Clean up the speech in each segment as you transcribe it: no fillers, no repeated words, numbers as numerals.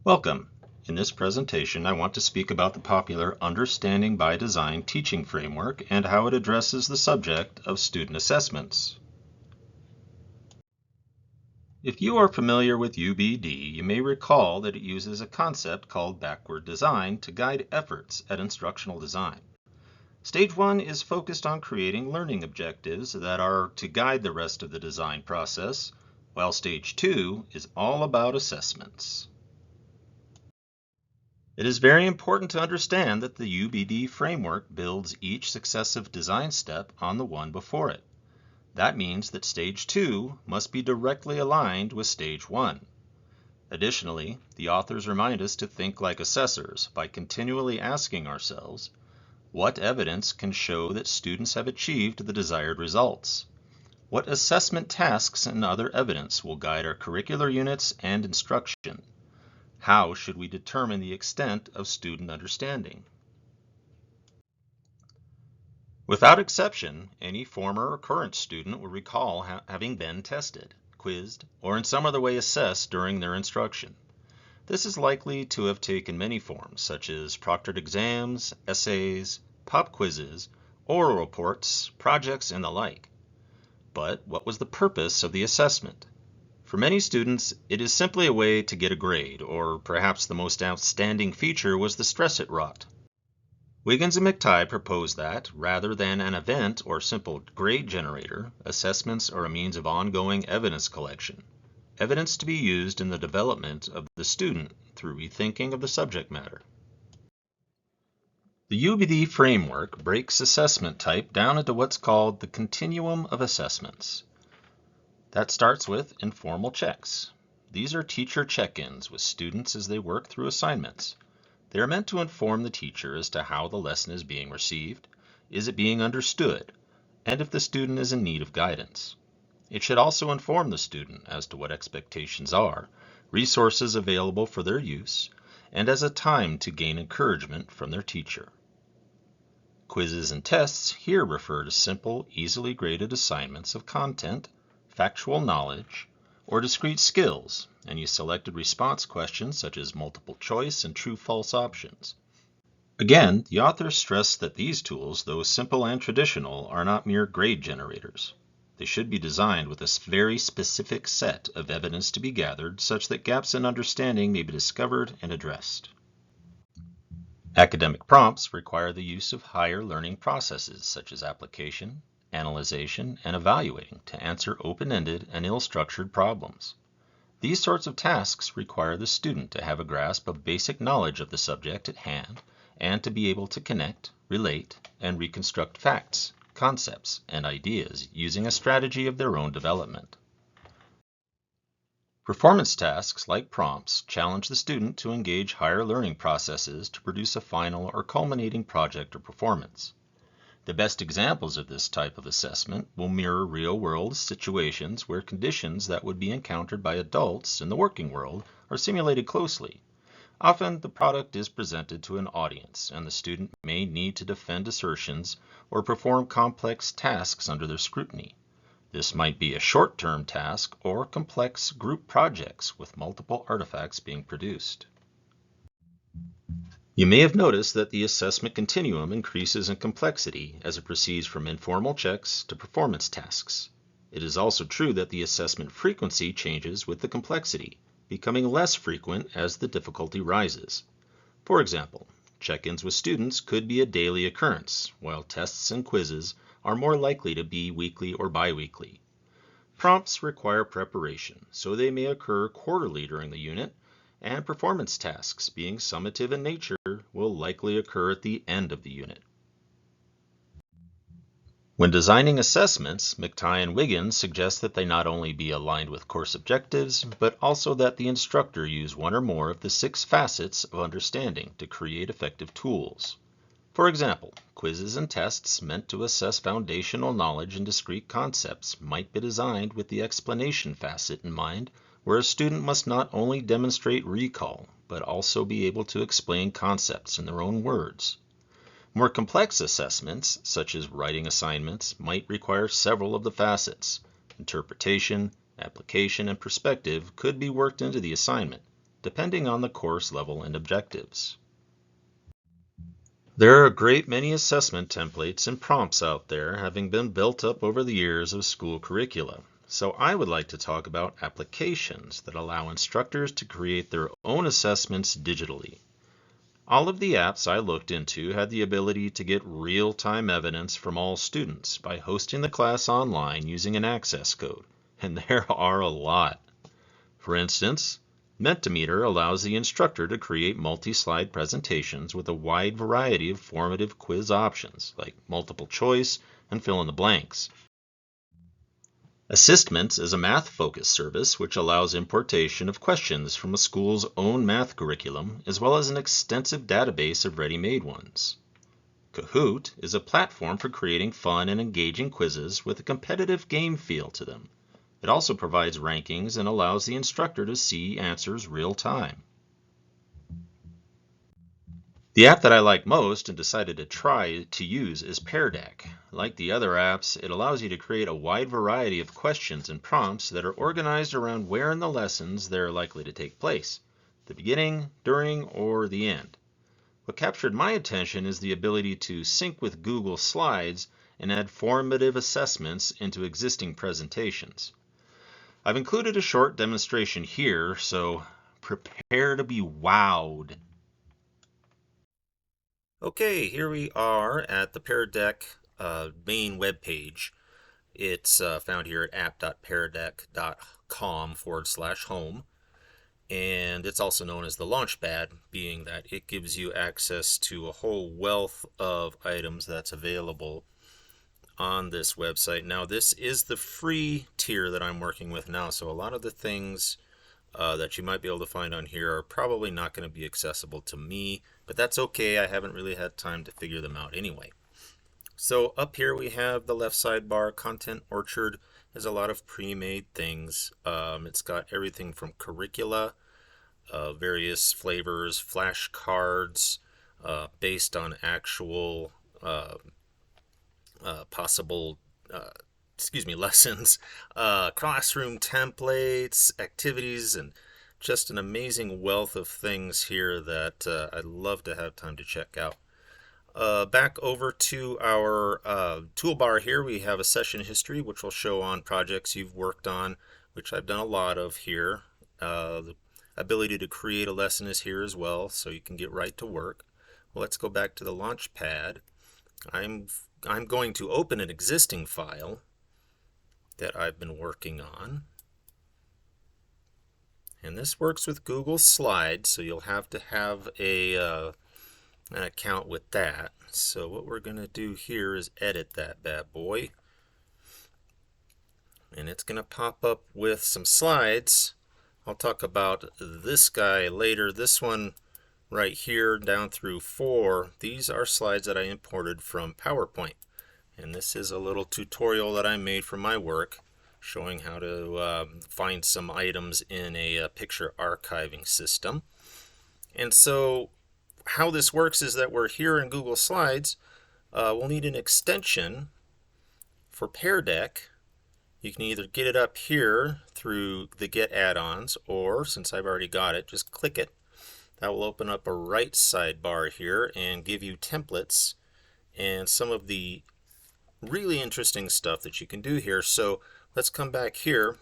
Welcome. In this presentation, I want to speak about the popular Understanding by Design teaching framework and how it addresses the subject of student assessments. If you are familiar with UBD, you may recall that it uses a concept called backward design to guide efforts at instructional design. Stage 1 is focused on creating learning objectives that are to guide the rest of the design process, while Stage 2 is all about assessments. It is very important to understand that the UBD framework builds each successive design step on the one before it. That means that Stage 2 must be directly aligned with Stage 1. Additionally, the authors remind us to think like assessors by continually asking ourselves, what evidence can show that students have achieved the desired results? What assessment tasks and other evidence will guide our curricular units and instruction? How should we determine the extent of student understanding? Without exception, any former or current student will recall having been tested, quizzed, or in some other way assessed during their instruction. This is likely to have taken many forms, such as proctored exams, essays, pop quizzes, oral reports, projects, and the like. But what was the purpose of the assessment? For many students, it is simply a way to get a grade, or perhaps the most outstanding feature was the stress it wrought. Wiggins and McTighe proposed that, rather than an event or simple grade generator, assessments are a means of ongoing evidence collection, evidence to be used in the development of the student through rethinking of the subject matter. The UBD framework breaks assessment type down into what's called the continuum of assessments. That starts with informal checks. These are teacher check-ins with students as they work through assignments. They are meant to inform the teacher as to how the lesson is being received, is it being understood, and if the student is in need of guidance. It should also inform the student as to what expectations are, resources available for their use, and as a time to gain encouragement from their teacher. Quizzes and tests here refer to simple, easily graded assignments of content, factual knowledge, or discrete skills, and use selected response questions such as multiple choice and true-false options. Again, the authors stress that these tools, though simple and traditional, are not mere grade generators. They should be designed with a very specific set of evidence to be gathered such that gaps in understanding may be discovered and addressed. Academic prompts require the use of higher learning processes such as application, analyzation, and evaluating to answer open-ended and ill-structured problems. These sorts of tasks require the student to have a grasp of basic knowledge of the subject at hand and to be able to connect, relate, and reconstruct facts, concepts, and ideas using a strategy of their own development. Performance tasks, like prompts, challenge the student to engage higher learning processes to produce a final or culminating project or performance. The best examples of this type of assessment will mirror real-world situations where conditions that would be encountered by adults in the working world are simulated closely. Often, the product is presented to an audience, and the student may need to defend assertions or perform complex tasks under their scrutiny. This might be a short-term task or complex group projects with multiple artifacts being produced. You may have noticed that the assessment continuum increases in complexity as it proceeds from informal checks to performance tasks. It is also true that the assessment frequency changes with the complexity, becoming less frequent as the difficulty rises. For example, check-ins with students could be a daily occurrence, while tests and quizzes are more likely to be weekly or bi-weekly. Prompts require preparation, so they may occur quarterly during the unit, and performance tasks, being summative in nature, will likely occur at the end of the unit. When designing assessments, McTighe and Wiggins suggest that they not only be aligned with course objectives, but also that the instructor use one or more of the 6 facets of understanding to create effective tools. For example, quizzes and tests meant to assess foundational knowledge in discrete concepts might be designed with the explanation facet in mind, where a student must not only demonstrate recall, but also be able to explain concepts in their own words. More complex assessments, such as writing assignments, might require several of the facets. Interpretation, application, and perspective could be worked into the assignment, depending on the course level and objectives. There are a great many assessment templates and prompts out there, having been built up over the years of school curricula. So I would like to talk about applications that allow instructors to create their own assessments digitally. All of the apps I looked into had the ability to get real-time evidence from all students by hosting the class online using an access code, and there are a lot. For instance, Mentimeter allows the instructor to create multi-slide presentations with a wide variety of formative quiz options, like multiple choice and fill in the blanks. Assistments is a math-focused service which allows importation of questions from a school's own math curriculum, as well as an extensive database of ready-made ones. Kahoot is a platform for creating fun and engaging quizzes with a competitive game feel to them. It also provides rankings and allows the instructor to see answers real time. The app that I like most and decided to try to use is Pear Deck. Like the other apps, it allows you to create a wide variety of questions and prompts that are organized around where in the lessons they're likely to take place, the beginning, during, or the end. What captured my attention is the ability to sync with Google Slides and add formative assessments into existing presentations. I've included a short demonstration here, so prepare to be wowed. Okay, here we are at the Pear Deck main webpage. It's found here at app.peardeck.com/home. And it's also known as the Launchpad, being that it gives you access to a whole wealth of items that's available on this website. Now, this is the free tier that I'm working with now, so a lot of the things that you might be able to find on here are probably not going to be accessible to me, but that's okay. I haven't really had time to figure them out anyway. So up here we have the left sidebar. Content Orchard has a lot of pre-made things. It's got everything from curricula, various flavors, flashcards based on actual possible lessons, classroom templates, activities, and just an amazing wealth of things here that I'd love to have time to check out. Back over to our toolbar here, we have a session history, which will show on projects you've worked on, which I've done a lot of here. The ability to create a lesson is here as well, so you can get right to work. Well, let's go back to the Launchpad. I'm going to open an existing file that I've been working on. And this works with Google Slides, so you'll have to have an account with that. So what we're going to do here is edit that bad boy. And it's going to pop up with some slides. I'll talk about this guy later. This one right here down through 4, these are slides that I imported from PowerPoint. And this is a little tutorial that I made for my work showing how to find some items in a picture archiving system. And so how this works is that we're here in Google Slides. We'll need an extension for Pear Deck. You can either get it up here through the Get Add-ons, or since I've already got it, just click it. That will open up a right sidebar here and give you templates and some of the really interesting stuff that you can do here. So let's come back here.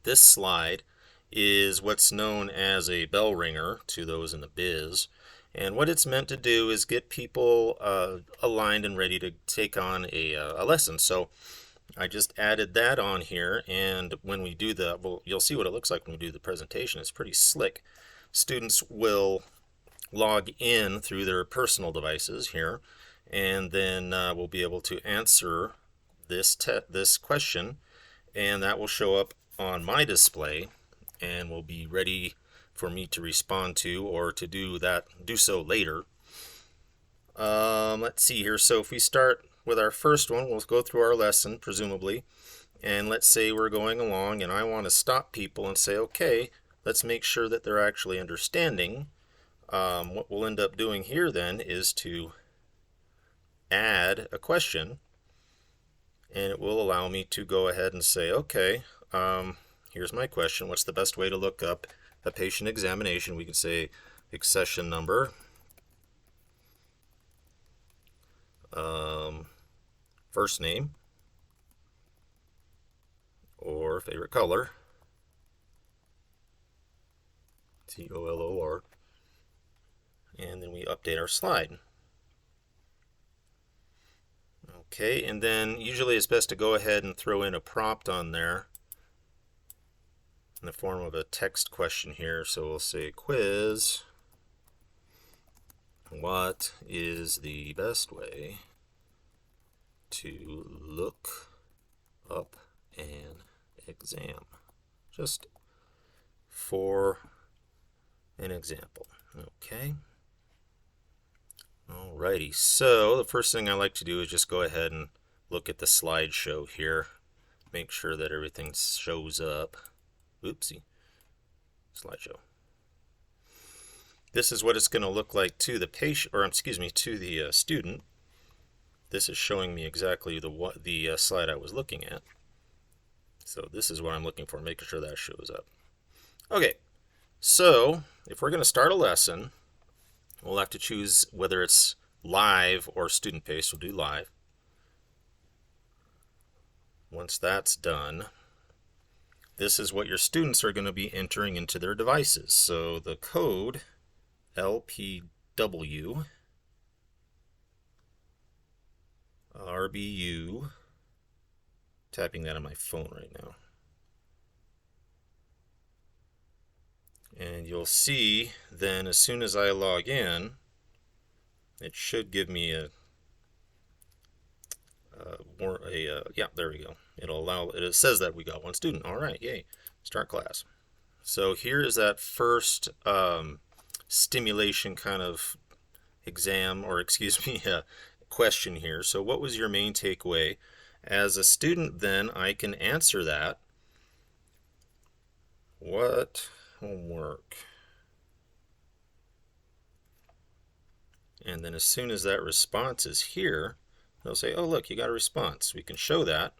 This slide is what's known as a bell ringer to those in the biz. And what it's meant to do is get people aligned and ready to take on a lesson. So I just added that on here, and when we do well, you'll see what it looks like when we do the presentation. It's pretty slick. Students will log in through their personal devices here, and then we'll be able to answer this question, and that will show up on my display and will be ready for me to respond to or to do so later. Let's see here. So if we start with our first one, we'll go through our lesson, presumably, and let's say we're going along and I want to stop people and say, okay, let's make sure that they're actually understanding. What we'll end up doing here then is to add a question, and it will allow me to go ahead and say, okay, here's my question. What's the best way to look up a patient examination, we can say accession number, first name, or favorite color, TOLOR, and then we update our slide. Okay, and then usually it's best to go ahead and throw in a prompt on there in the form of a text question here. So we'll say quiz, what is the best way to look up an exam? Just for an example. Okay. Alrighty, so the first thing I like to do is just go ahead and look at the slideshow here. Make sure that everything shows up. Oopsie. Slideshow. This is what it's going to look like to the patient, or excuse me, to the student. This is showing me exactly the slide I was looking at. So this is what I'm looking for, making sure that shows up. Okay, so if we're going to start a lesson, we'll have to choose whether it's live or student-paced. We'll do live. Once that's done, this is what your students are going to be entering into their devices. So the code LPW RBU, tapping that on my phone right now. And you'll see then as soon as I log in, it should give me yeah, there we go. It'll allow, it says that we got one student. All right, yay, start class. So here is that first stimulation kind of exam, or excuse me, question here. So what was your main takeaway? As a student then, I can answer that. What homework? And then as soon as that response is here, they'll say, oh look, you got a response. We can show that.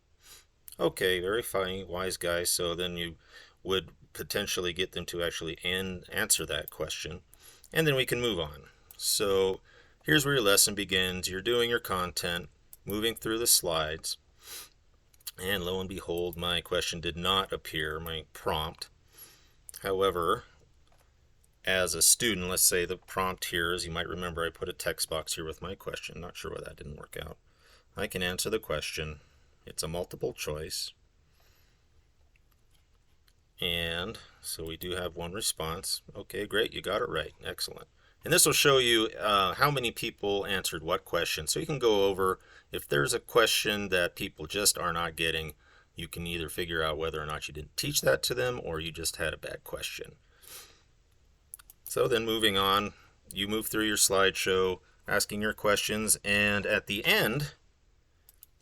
Okay, very fine, wise guy. So then you would potentially get them to actually answer that question. And then we can move on. So here's where your lesson begins. You're doing your content, moving through the slides. And lo and behold, my question did not appear, my prompt. However, as a student, let's say the prompt here is, you might remember I put a text box here with my question. Not sure why that didn't work out. I can answer the question. It's a multiple choice. And so we do have one response. Okay, great, you got it right. Excellent. And this will show you how many people answered what question. So you can go over, if there's a question that people just are not getting, you can either figure out whether or not you didn't teach that to them or you just had a bad question. So then moving on, you move through your slideshow, asking your questions, and at the end,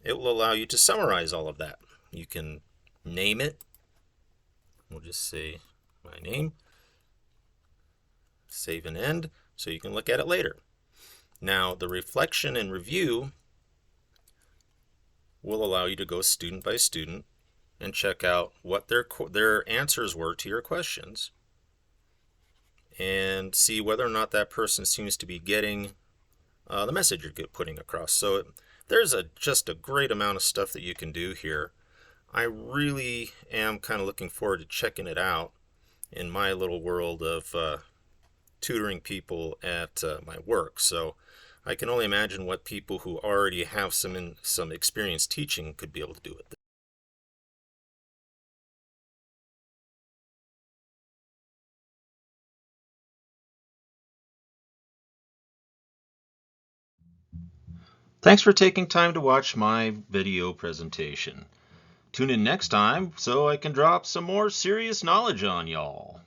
it will allow you to summarize all of that. You can name it. We'll just say my name. Save and end, so you can look at it later. Now, the reflection and review will allow you to go student by student and check out what their answers were to your questions and see whether or not that person seems to be getting the message you're putting across. So there's just a great amount of stuff that you can do here. I really am kind of looking forward to checking it out in my little world of tutoring people at my work. So I can only imagine what people who already have some experience teaching could be able to do with this. Thanks for taking time to watch my video presentation. Tune in next time so I can drop some more serious knowledge on y'all.